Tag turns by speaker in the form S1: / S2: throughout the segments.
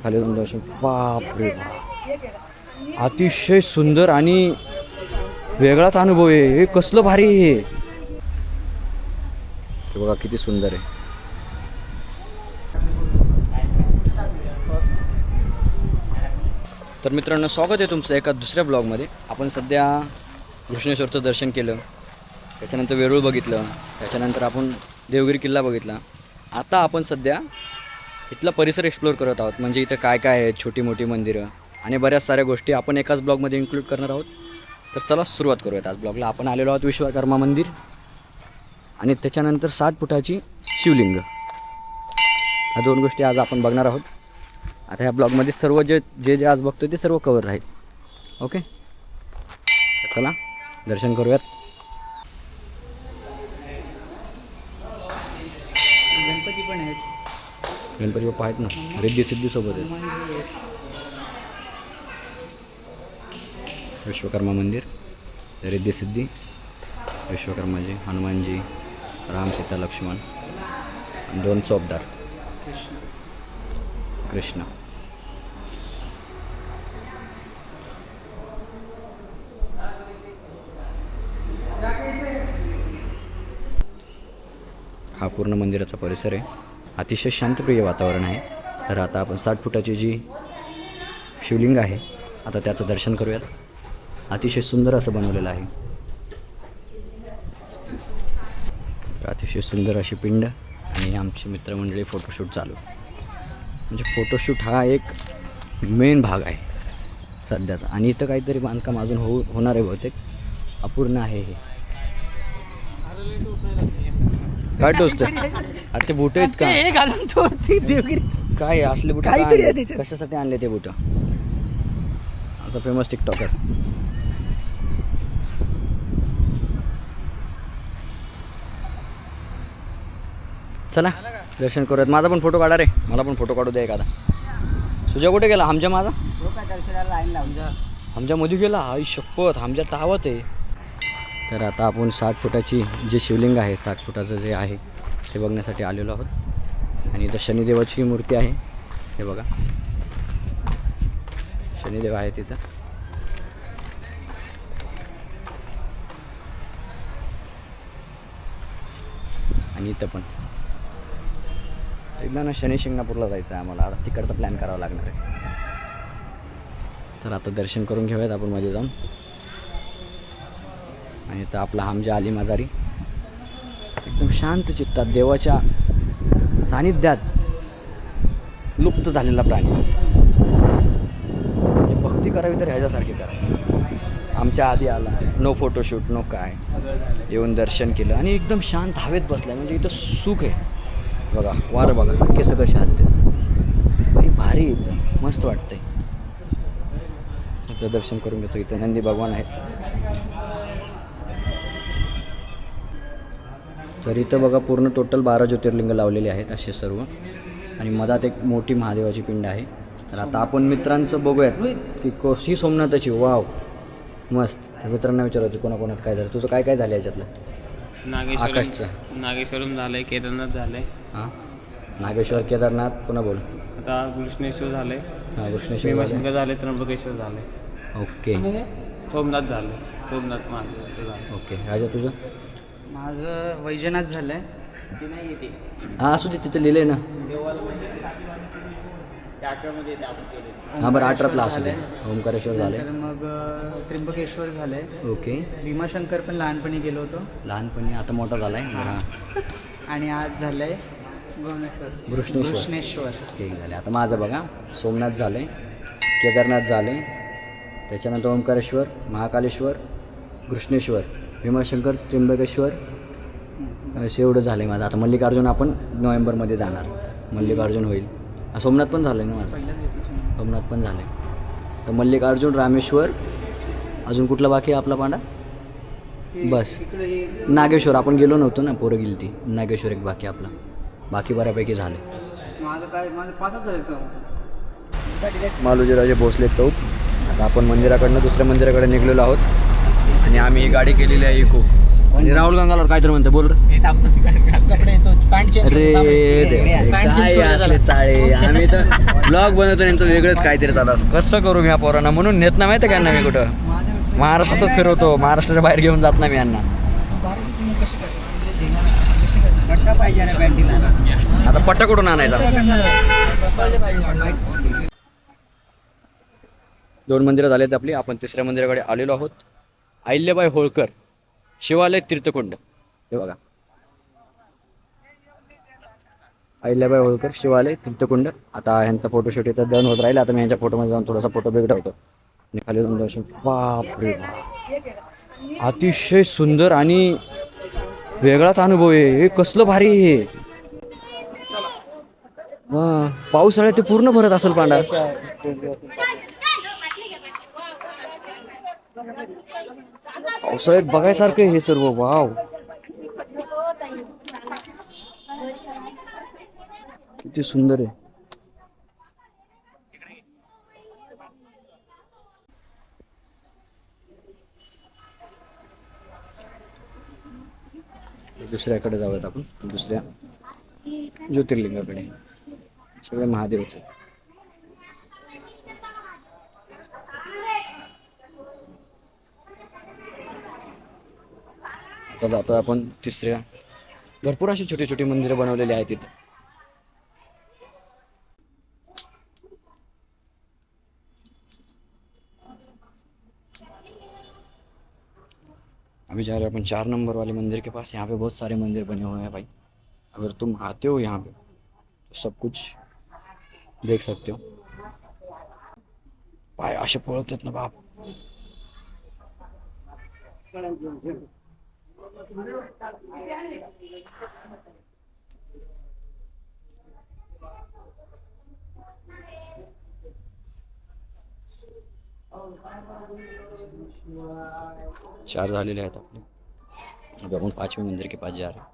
S1: खाली जाऊन दर्शन. बापरे बाप, अतिशय सुंदर आणि वेगळाच अनुभव आहे. हे कसलं भारी आहे हे बघा, किती सुंदर आहे. तर मित्रांनो, स्वागत आहे तुमचं एका दुसऱ्या ब्लॉगमध्ये. आपण सध्या घृष्णेश्वरचं दर्शन केलं, त्याच्यानंतर वेरूळ बघितलं, त्याच्यानंतर आपण देवगिरी किल्ला बघितला. आता आपण सध्या इथला परिसर एक्सप्लोअर करत आहोत. म्हणजे इथं काय काय आहे, छोटी मोठी मंदिरं आणि बऱ्याच साऱ्या गोष्टी आपण एकाच ब्लॉगमध्ये इन्क्लूड करणार आहोत. तर चला सुरुवात करूयात आज ब्लॉगला. आपण आलेलो आहोत विश्वकर्मा मंदिर आणि त्याच्यानंतर 7 फुटाची शिवलिंग. ह्या 2 गोष्टी आज आपण बघणार आहोत. आता ह्या ब्लॉगमध्ये सर्व जे आज बघतोय ते सर्व कवर राहील. ओके, चला दर्शन करूयात.
S2: गणपती पण आहेत.
S1: गणपती बाप्पा आहेत ना, रिद्धी सिद्धी सोबत आहेत. विश्वकर्मा मंदिर, रिद्धी सिद्धी, विश्वकर्माजी, हनुमानजी, राम सीता लक्ष्मण, 2 चौबदार, कृष्ण. हा पूर्ण मंदिराचा परिसर आहे. अतिशय शांतप्रिय वातावरण आहे. तर आता आपण 60 फुटाची जी शिवलिंग आहे, आता त्याचं दर्शन करूयात. अतिशय सुंदर असं बनवलेलं आहे. अतिशय सुंदर अशी पिंड आणि आमची मित्रमंडळी फोटोशूट चालू. म्हणजे फोटोशूट हा एक मेन भाग आहे सध्याचा. आणि इथं काहीतरी बांधकाम अजून होणार आहे, बहुतेक अपूर्ण आहे हे. काय टोचतं? अरे ते बुट आहेत का?
S2: हे घालून तो देवगिरी
S1: काय असले बुट
S2: काहीतरी आहे त्याच्यात.
S1: कशासाठी आणले ते बुट? आता फेमस टिकटॉकर. चला दर्शन करूयात. माझा पण फोटो काढा रे, मला पण फोटो काढू द्या एखादा. सुजय कुठे गेला? हमजा माझा
S2: लाईन लावून
S1: हमजा मध्ये गेला. आई शपथ, हमजा तावत आहे. तर आता आपण 60 फुटाची जे शिवलिंग आहे, 60 फुटाचं जे आहे ते बघण्यासाठी आलेलो आहोत. आणि इथं शनिदेवाची मूर्ती आहे, हे बघा, शनिदेव आहे तिथं. आणि इथं पण एकदा ना शनी शिंगणापूरला जायचं आहे आम्हाला. आता तिकडचा प्लॅन करावा लागणार आहे. तर आता दर्शन करून घेऊयात आपण मध्ये जाऊन. आणि इथं आपला हमजा अली मजारी एकदम शांत चित्तात देवाच्या सानिध्यात लुप्त झालेला प्राणी. म्हणजे भक्ती करावी तर ह्याच्यासारखी करा. आमच्या आधी आला, नो फोटोशूट नो काय, येऊन दर्शन केलं आणि एकदम शांत हवेत बसला. म्हणजे इथं सुख आहे. बघा वारं बघा, केस कसे हलते, भारी एकदम मस्त वाटतंय. त्याचं दर्शन करून घेतो. इथं नंदी भगवान आहेत. तर इथं बघा पूर्ण टोटल 12 ज्योतिर्लिंग लावलेले आहेत असे सर्व. आणि मधात एक मोठी महादेवाची पिंड आहे. तर आता आपण मित्रांचं बघूयात की कशी सोमनाथाची. वाव मस्त. त्या मित्रांना विचारत कोणाकोणाचं काय झालं. तुझं काय काय झालं याच्यातलं? आकाशचं
S2: नागेश्वरम झालंय, केदारनाथ झालंय.
S1: हां, नागेश्वर, केदारनाथ, पुन्हा बोल.
S2: आता घृष्णेश्वर झालंय,
S1: हां घृष्णेश्वर
S2: भीमाशंकर झाले, त्र्यंबकेश्वर झाले.
S1: ओके
S2: सोमनाथ झालं, सोमनाथ महादेव झालं.
S1: ओके. राजा तुझं?
S2: माझं वैजनाथ झालंय. ते नाही येते.
S1: हां असू दे, तिथं लिहिलं आहे ना.
S2: देवाला ते 18मध्ये येते, आपण केले.
S1: हां बरं, 18ला असू दे. ओंकारेश्वर झाले.
S2: तर मग त्र्यंबकेश्वर झालंय.
S1: ओके.
S2: भीमाशंकर पण लहानपणी गेलो होतो.
S1: लहानपणी, आता मोठा झाला आहे. हां.
S2: आणि आज झालंय घृष्णेश्वर.
S1: ठीक झाले. आता माझं बघा, सोमनाथ झाले, केदारनाथ झाले, त्याच्यानंतर ओंकारेश्वर, महाकालेश्वर, घृष्णेश्वर, भीमाशंकर, त्र्यंबकेश्वर, असे एवढं झालं आहे माझं. आता मल्लिकार्जुन आपण नोव्हेंबरमध्ये जाणार. मल्लिकार्जुन होईल. सोमनाथ पण झालं आहे ना माझं. सोमनाथ पण झालं आहे. तर मल्लिकार्जुन, रामेश्वर, अजून कुठला बाकी आहे आपला पांडा? बस नागेश्वर. आपण गेलो नव्हतो ना, पोरं गेली ती. नागेश्वर एक बाकी आपला. बाकी बऱ्यापैकी झाले.
S2: माझं 5च झालं.
S1: मालोजीराजे भोसले चौक. आता आपण मंदिराकडनं दुसऱ्या मंदिराकडे निघलेलो आहोत. आणि आम्ही ही गाडी केलेली आहे इको. आणि राहुल गंगाला काहीतरी म्हणते बोल रे.
S2: हे थांब ना.
S3: कपडे तो पॅन्ट चेंज
S1: अरे देवा,
S3: पॅन्ट चेंज
S1: काय
S3: करून
S1: असले चाळे. आम्ही तर ब्लॉग बनवतो यांचं वेगळंच काहीतरी चालू असं. कसं करू मी या पोरांना म्हणून नेत ना माहिती का यांना मी कुठं महाराष्ट्रातच फिरवतो. महाराष्ट्राच्या बाहेर घेऊन जात नाही मी यांना.
S3: पट्टा पाहिजे रे पॅन्टीला.
S1: आता पट्टा कुठून आणायचा. 2 मंदिरं झालेत आपली. आपण 3ऱ्या मंदिराकडे आलेलो आहोत. अहिल्याबाई होळकर शिवालय तीर्थकुंड. हे बघा, अहिल्याबाई होळकर शिवालय तीर्थकुंड. आता ह्यांचा फोटोशूट इथं डन होत राहील. आता मी यांच्या फोटोमध्ये जाऊन थोडासा फोटो बिघडवतो होतो आणि खाली जाऊन दर्शन. बापरे बाप, अतिशय सुंदर आणि वेगळाच अनुभव आहे. हे कसलं भारी आहे हे. पावसाळ्यात ते पूर्ण भरत असेल पांडा. पावसाळ्यात बघायसारखं आहे हे सर्व. वाव, किती सुंदर आहे. दुसऱ्याकडे जाऊयात आपण, दुसऱ्या ज्योतिर्लिंगाकडे. सगळे महादेवच आहे. आता जातोय आपण 3ऱ्या. भरपूर अशी छोटी छोटी मंदिरं बनवलेली आहेत तिथं. अभी जा रहे हैं अपन 4 नंबर वाले मंदिर के पास. यहाँ पे बहुत सारे मंदिर बने हुए हैं भाई. अगर तुम आते हो यहाँ पे तो सब कुछ देख सकते हो. पाय असे पळतात ना बाप. चार झालेले आहेत आपले. अभी आपण 5वें मंदिर के पास जा रहे हैं.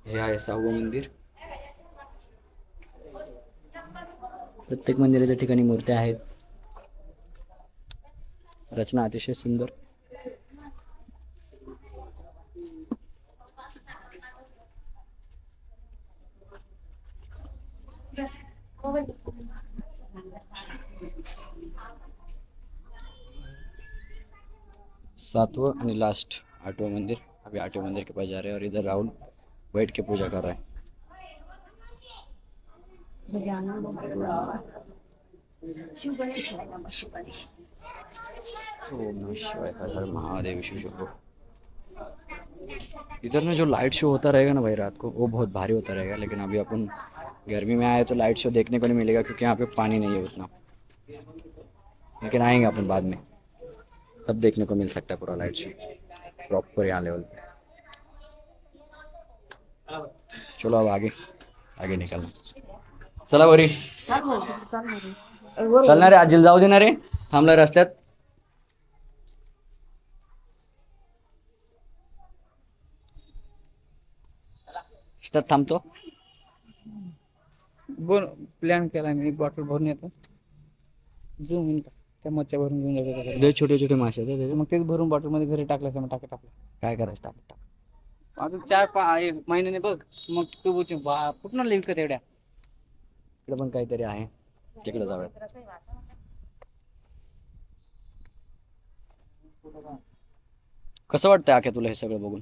S1: हे आहे 6वं मंदिर. प्रत्येक मंदिराच्या ठिकाणी मूर्त्या आहेत. रचना अतिशय सुंदर. सातवां आणि लास्ट 8वां मंदिर. अभी 8वें मंदिर के पास जा रहे हैं और इधर राहुल बैठ के पूजा कर रहा है. ओम नमः शिवाय, हर हर महादेव, शिव शंभो. इधर ना जो लाइट शो होता रहेगा ना भाई रात को, वो बहुत भारी होता रहेगा. लेकिन अभी अपन गर्मी में आए तो लाइट शो देखने को नहीं मिलेगा क्योंकि यहाँ पे पानी नहीं है उतना. लेकिन आएंगे अपन बाद में, तब देखने को मिल सकता है पूरा लाइट शो प्रॉपर यहाँ लेवल पे. चलो अब आगे आगे निकलना. चला बरी. चलणार रे आजीला जाऊ देणार रे. थांबला रस्त्यात. रस्त्यात थांबतो.
S3: प्लॅन केला मी. एक बॉटल भरून येतो, झूम इन त्या मच्छ्या भरून घेऊन जातो.
S1: लय छोटे छोटे मासे आहेत त्याचे.
S3: मग तेच भरून बॉटल मध्ये घरी टाकलं मग टाकत आपलं.
S1: काय करायचं टाक टाक.
S3: अजून 4-5 महिन्याने बघ मग तू बोच कुठं लिहिल का तेवढ्या.
S1: इकडे पण काहीतरी आहे, तिकडे जाऊयात. कसं वाटतंय आख्या तुला हे सगळं बघून.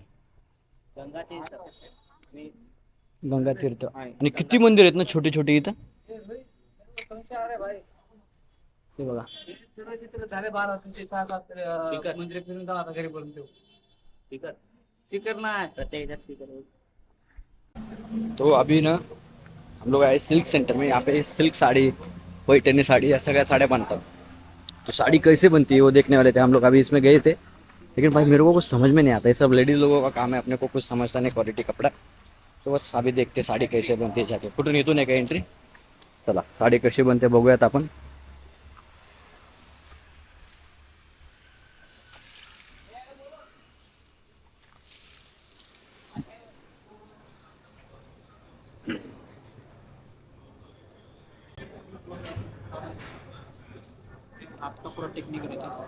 S1: गंगा तीर्थ आणि किती मंदिर आहेत ना छोटी छोटी इथं. हे बघा,
S3: झाले 12 ते 6-7 मंदिर फिरून जाऊ आता घरी पर्यंत. स्पीकर नाही प्रत्येक स्पीकर.
S1: तो अभी ना हम लोग आए सिल्क सेंटर में. यहाँ पे सिल्क साड़ी, पैठनी साड़ी, या सगळ्या साड़ियाँ बनता. तो साड़ी कैसे बनती है वो देखने वाले थे हम लोग. अभी इसमें गए थे लेकिन भाई मेरे को कुछ समझ में नहीं आता. ये सब लेडीज लोगों का काम है, अपने को कुछ समझता नहीं क्वालिटी कपड़ा. तो बस अभी देखते साड़ी कैसे बनते है जाके. कुठून इथून आहे का एंट्री. चला साड़ी कशी बनते बघूयात आपण.
S4: आपका पूरा टेक्निक रहता है।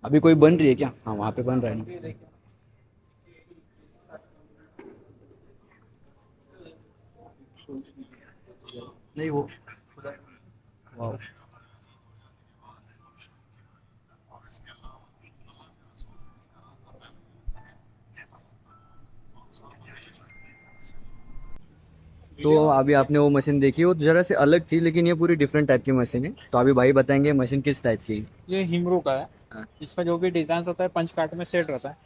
S1: अभी कोई बन रही है क्या? हाँ वहाँ पे बन रहा है ना। नहीं वो वाह। तो अभी आपने वो मशीन देखी, वो जरा से अलग थी, लेकिन ये पूरी डिफरेंट टाइप की मशीन है। तो अभी भाई बताएंगे मशीन किस टाइप की है।
S4: ये हिमरू का है।
S1: हाँ।
S4: इसका जो भी डिजाइन होता है पंच कार्ड में सेट रहता है।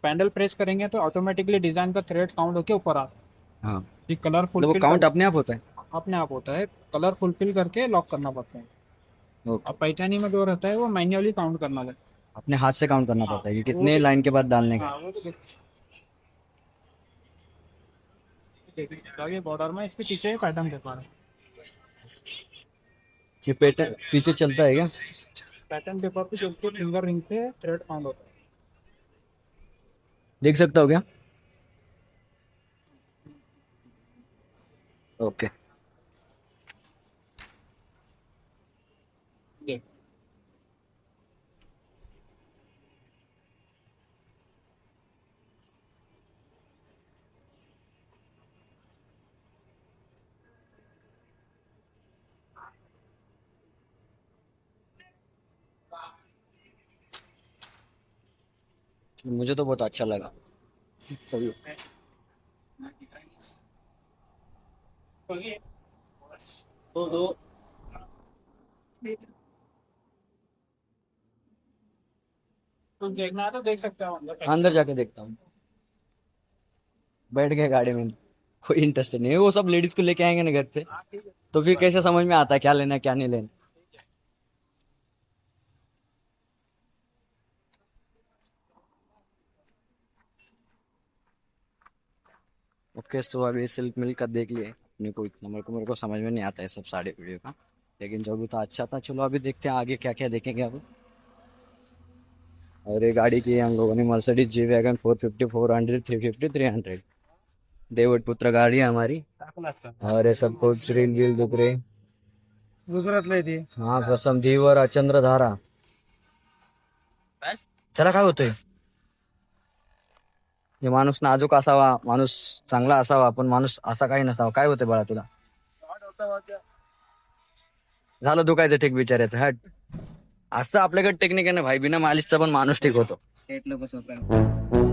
S4: पैडल प्रेस करेंगे तो ऑटोमेटिकली डिजाइन का थ्रेड काउंट होके ऊपर आता है।
S1: हाँ
S4: ये कलर
S1: मतलब वो
S4: फुलफिल
S1: काउंट अपने आप होता है।
S4: अपने आप होता है। कलर फुलफिल करके लॉक करना पड़ता है।
S1: ओके।
S4: अब पैठानी में जो रहता है वो मैन्युअली काउंट करना है।
S1: अपने हाथ से काउंट करना पड़ता है कि
S4: वो
S1: कितने लाइन के बाद डालने का।
S4: हाँ वो तो देखिए बॉर्डर में इसके पीछे पैटर्न दे पा रहे हैं।
S1: ये पैटर्न पीछे चलता है क्या?
S4: पैटर्न पेपर पे चलते फिंगर रिंग पे थ्रेड काउंट होता है।
S1: देख सकता हो क्या? ओके।
S4: देख
S1: मुझे तो बहुत अच्छा लगा। सही।
S3: दो दो
S4: तो देखना है तो देख सकते हो अंदर।
S1: अंदर जाके देखता हूँ। बैठ गए गाड़ी में, कोई इंटरेस्ट नहीं है। वो सब लेडीज को लेके आएंगे ना घर पे, तो फिर कैसे समझ में आता है क्या लेना है क्या नहीं लेना। ओके तो अभी सिल्क मिल का देख लिए अपने को। इतना मेरे को समझ में नहीं आता है सब साड़ी वीडियो का, लेकिन जो भी था अच्छा था। चलो अभी देखते हैं आगे क्या क्या देखेंगे अब। और ये गाड़ी की हम लोगों ने मर्सिडीज जी वैगन 450 400 350 300 देवट पुत्र गाड़ी है हमारी। और ये सब कुछ रील वील दिख रही।
S4: गुजरातला ती
S1: हा प्रसम धीवर चंद्रधारा. त्याला काय होतंय? हे माणूस नाजूक असावा, माणूस चांगला असावा, पण माणूस असा काही नसावा. काय होतंय बाळा तुला? झालं दुखायचं ठीक बिचारायचं हट. असं आपल्याकडे टेक्निक आहे ना भाई, बिना मालिशचा पण माणूस ठीक होतो.
S3: शेट लोक सोपं